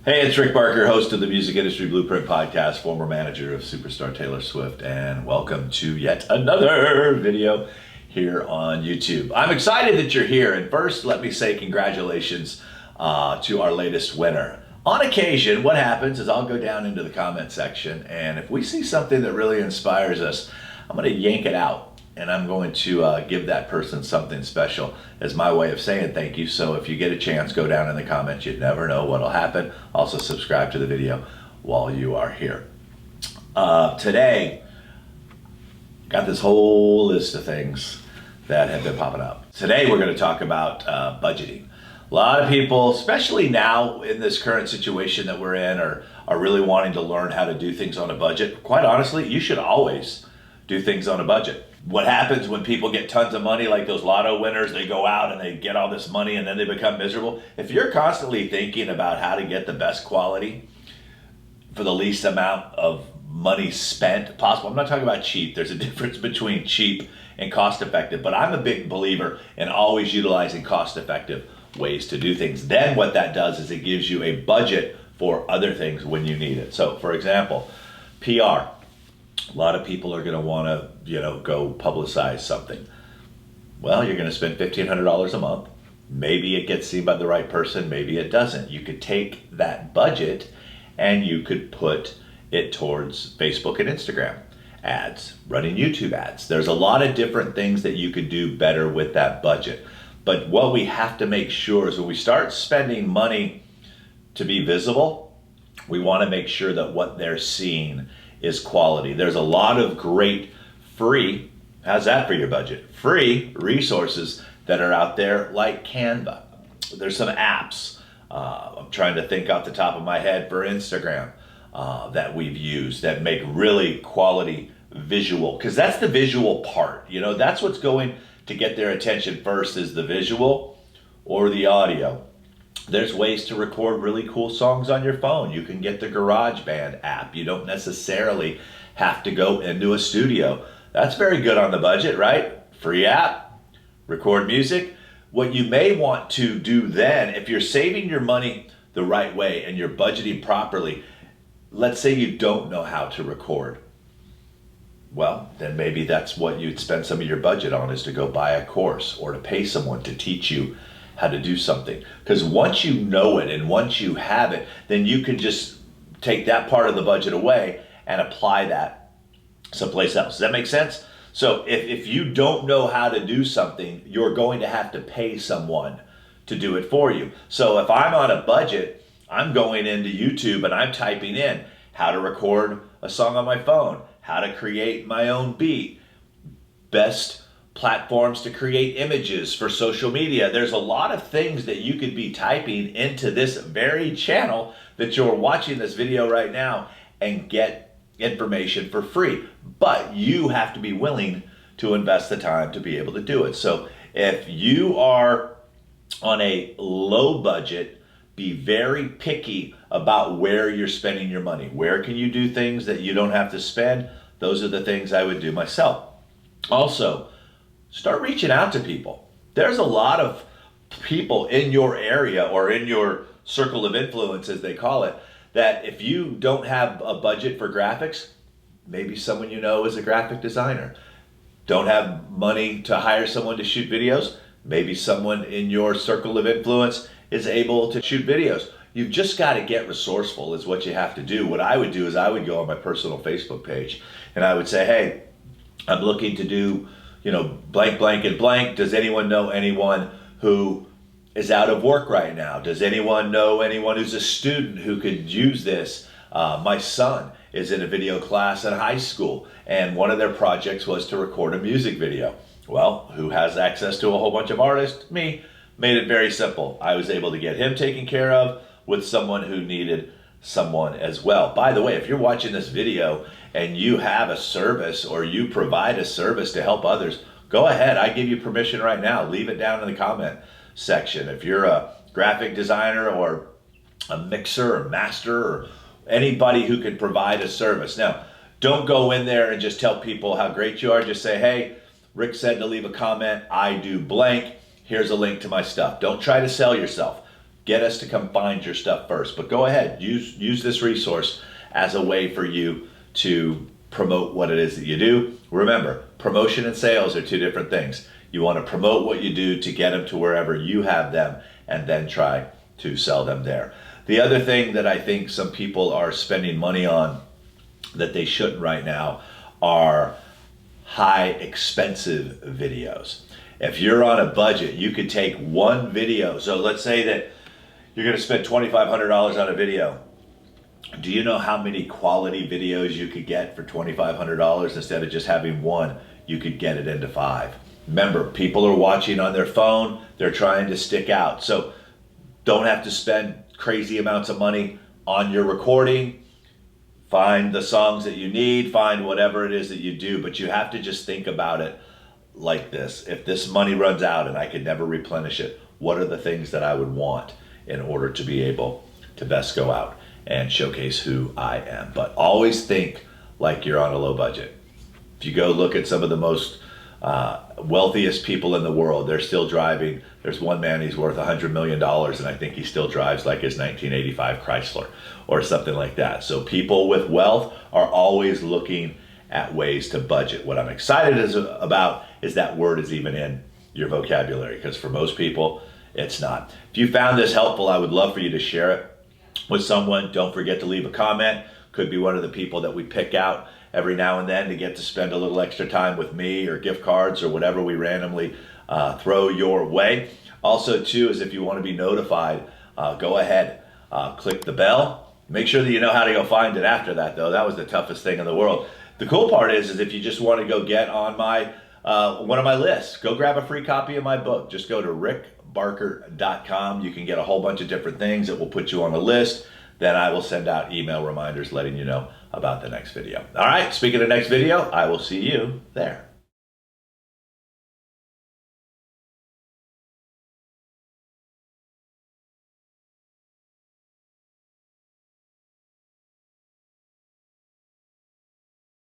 Hey, it's Rick Barker, host of the Music Industry Blueprint Podcast, former manager of superstar Taylor Swift, and welcome to yet another video here on YouTube. I'm excited that you're here, and first let me say congratulations to our latest winner. On occasion, what happens is I'll go down into the comment section, and if we see something that really inspires us, I'm going to yank it out. And I'm going to give that person something special as my way of saying thank you. So if you get a chance, go down in the comments. You never know what'll happen. Also subscribe to the video while you are here. Today, got this whole list of things that have been popping up. Today we're going to talk about budgeting. A lot of people, especially now in this current situation that we're in, are really wanting to learn how to do things on a budget. Quite honestly, you should always do things on a budget. What happens when people get tons of money, like those lotto winners, they go out and they get all this money and then they become miserable. If you're constantly thinking about how to get the best quality for the least amount of money spent possible, I'm not talking about cheap. There's a difference between cheap and cost effective, but I'm a big believer in always utilizing cost effective ways to do things. Then what that does is it gives you a budget for other things when you need it. So for example, PR. A lot of people are going to want to, go publicize something. Well, you're going to spend $1,500 a month. Maybe it gets seen by the right person. Maybe it doesn't. You could take that budget and you could put it towards Facebook and Instagram ads, running YouTube ads. There's a lot of different things that you could do better with that budget. But what we have to make sure is when we start spending money to be visible, we want to make sure that what they're seeing is quality. There's a lot of great free, how's that for your budget? Free resources that are out there like Canva. There's some apps, I'm trying to think off the top of my head for Instagram that we've used that make really quality visual, because that's the visual part. That's what's going to get their attention first, is the visual or the audio. There's ways to record really cool songs on your phone. You can get the GarageBand app. You don't necessarily have to go into a studio. That's very good on the budget, right? Free app, record music. What you may want to do then, if you're saving your money the right way and you're budgeting properly, let's say you don't know how to record. Well, then maybe that's what you'd spend some of your budget on, is to go buy a course or to pay someone to teach you how to do something. Because once you know it and once you have it, then you can just take that part of the budget away and apply that someplace else. Does that make sense? So if you don't know how to do something, you're going to have to pay someone to do it for you. So if I'm on a budget, I'm going into YouTube and I'm typing in how to record a song on my phone, how to create my own beat, best platforms to create images for social media. There's a lot of things that you could be typing into this very channel that you're watching this video right now and get information for free. But you have to be willing to invest the time to be able to do it. So if you are on a low budget, be very picky about where you're spending your money. Where can you do things that you don't have to spend? Those are the things I would do myself. Also, start reaching out to people. There's a lot of people in your area or in your circle of influence, as they call it, that if you don't have a budget for graphics, maybe someone you know is a graphic designer. Don't have money to hire someone to shoot videos, maybe someone in your circle of influence is able to shoot videos. You've just got to get resourceful is what you have to do. What I would do is I would go on my personal Facebook page and I would say, hey, I'm looking to do blank, blank, and blank. Does anyone know anyone who is out of work right now? Does anyone know anyone who's a student who could use this? My son is in a video class at high school, and one of their projects was to record a music video. Well, who has access to a whole bunch of artists? Me. Made it very simple. I was able to get him taken care of with someone who needed someone as well. By the way, if you're watching this video and you have a service or you provide a service to help others, go ahead. I give you permission right now. Leave it down in the comment section. If you're a graphic designer or a mixer or master or anybody who can provide a service. Now, don't go in there and just tell people how great you are. Just say, hey, Rick said to leave a comment. I do blank. Here's a link to my stuff. Don't try to sell yourself. get us to come find your stuff first. But go ahead, use this resource as a way for you to promote what it is that you do. Remember, promotion and sales are two different things. You want to promote what you do to get them to wherever you have them and then try to sell them there. The other thing that I think some people are spending money on that they shouldn't right now are high expensive videos. If you're on a budget, you could take one video. So let's say that you're going to spend $2,500 on a video. Do you know how many quality videos you could get for $2,500? Instead of just having one, you could get it into 5. Remember, people are watching on their phone. They're trying to stick out. So don't have to spend crazy amounts of money on your recording. Find the songs that you need, find whatever it is that you do, but you have to just think about it like this. If this money runs out and I could never replenish it, what are the things that I would want in order to be able to best go out and showcase who I am? But always think like you're on a low budget. If you go look at some of the most wealthiest people in the world, they're still driving. There's one man, he's worth $100 million, and I think he still drives like his 1985 Chrysler or something like that. So people with wealth are always looking at ways to budget. What I'm excited about is that word is even in your vocabulary, because for most people, it's not. If you found this helpful, I would love for you to share it with someone. Don't forget to leave a comment. Could be one of the people that we pick out every now and then to get to spend a little extra time with me, or gift cards or whatever we randomly throw your way. Also too, is if you want to be notified, go ahead, click the bell. Make sure that you know how to go find it after that, though. That was the toughest thing in the world. The cool part is if you just want to go get on my one of my lists, go grab a free copy of my book. Just go to rickbarker.com. You can get a whole bunch of different things that will put you on a list. Then I will send out email reminders letting you know about the next video. All right, speaking of next video, I will see you there.